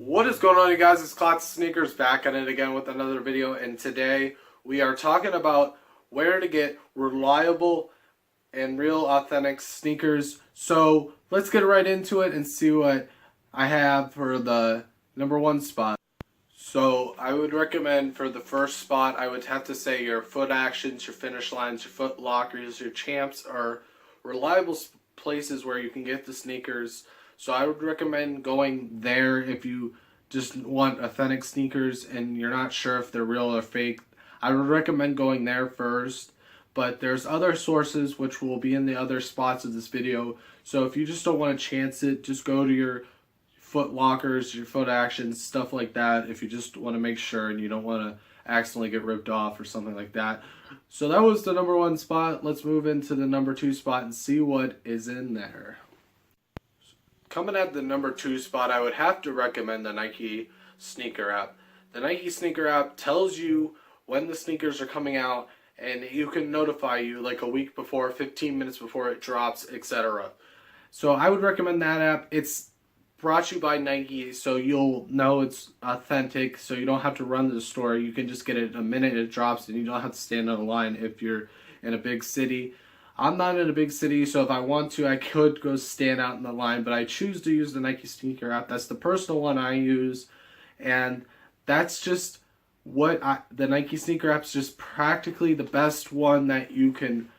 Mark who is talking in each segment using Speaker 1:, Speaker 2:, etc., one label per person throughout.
Speaker 1: What is going on, you guys? It's Klotz Sneakers back at it again with another video, and today we are talking about where to get reliable and real authentic sneakers. So let's get right into it and see what I have for the number one spot. So I would recommend for the first spot, I would have to say your Foot Actions, your Finish Lines, your Foot Lockers, your Champs are reliable places where you can get the sneakers. So I would recommend going there if you just want authentic sneakers and you're not sure if they're real or fake. I would recommend going there first, but there's other sources which will be in the other spots of this video. So if you just don't want to chance it, just go to your Foot Lockers, your Foot Actions, stuff like that, if you just want to make sure and you don't want to accidentally get ripped off or something like that. So that was the number one spot. Let's move into the number two spot and see what is in there. Coming at the number two spot, I would have to recommend the Nike sneaker app. The Nike sneaker app tells you when the sneakers are coming out, and you can notify you like a week before, 15 minutes before it drops, etc. So I would recommend that app. It's brought to you by Nike, so you'll know it's authentic, so you don't have to run to the store. You can just get it a minute it drops, and you don't have to stand on a line if you're in a big city. I'm not in a big city, so if I want to, I could go stand out in the line, but I choose to use the Nike sneaker app. That's the personal one I use, and that's just what the Nike sneaker app's just practically the best one that you can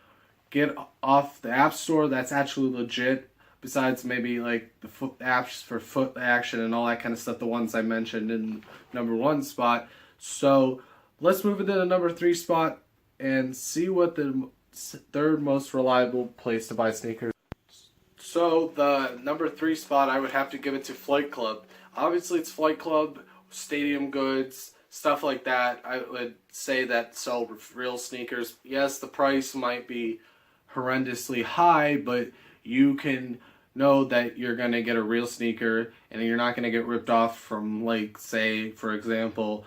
Speaker 1: get off the app store that's actually legit, besides maybe like the foot apps for Foot Action and all that kind of stuff, the ones I mentioned in number one spot. So let's move into the number three spot and see what the third most reliable place to buy sneakers. So the number three spot, I would have to give it to Flight Club. Obviously it's Flight Club, Stadium Goods, stuff like that. I would say that sell real sneakers. Yes, the price might be horrendously high, but you can know that you're going to get a real sneaker and you're not going to get ripped off from, like, say, for example,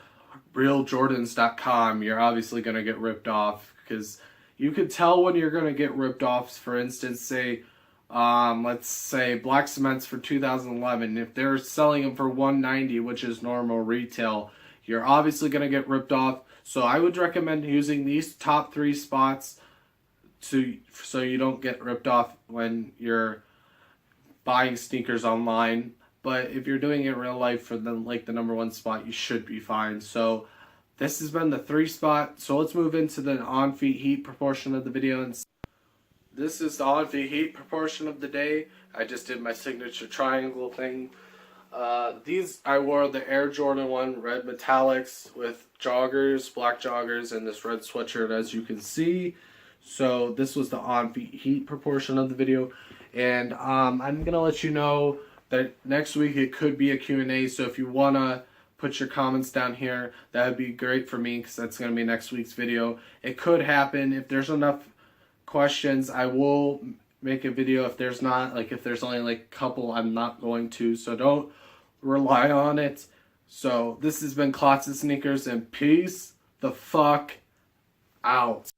Speaker 1: realjordans.com. You're obviously going to get ripped off because you could tell when you're going to get ripped off. For instance, say, let's say Black Cements for 2011. If they're selling them for $190, which is normal retail, you're obviously going to get ripped off. So I would recommend using these top three spots so you don't get ripped off when you're buying sneakers online. But if you're doing it in real life for the number one spot, you should be fine. So this has been the three spot. So let's move into the on feet heat proportion of the video. And this is the on feet heat proportion of the day. I just did my signature triangle thing. These I wore the Air Jordan 1 red metallics with joggers, black joggers, and this red sweatshirt, as you can see. So this was the on feet heat proportion of the video. And I'm gonna let you know that next week it could be a Q&A. So if you wanna put your comments down here, that would be great for me because that's going to be next week's video. It could happen. If there's enough questions, I will make a video. If there's not, like if there's only like a couple, I'm not going to. So don't rely on it. So this has been Klotz Sneakers, and peace the fuck out.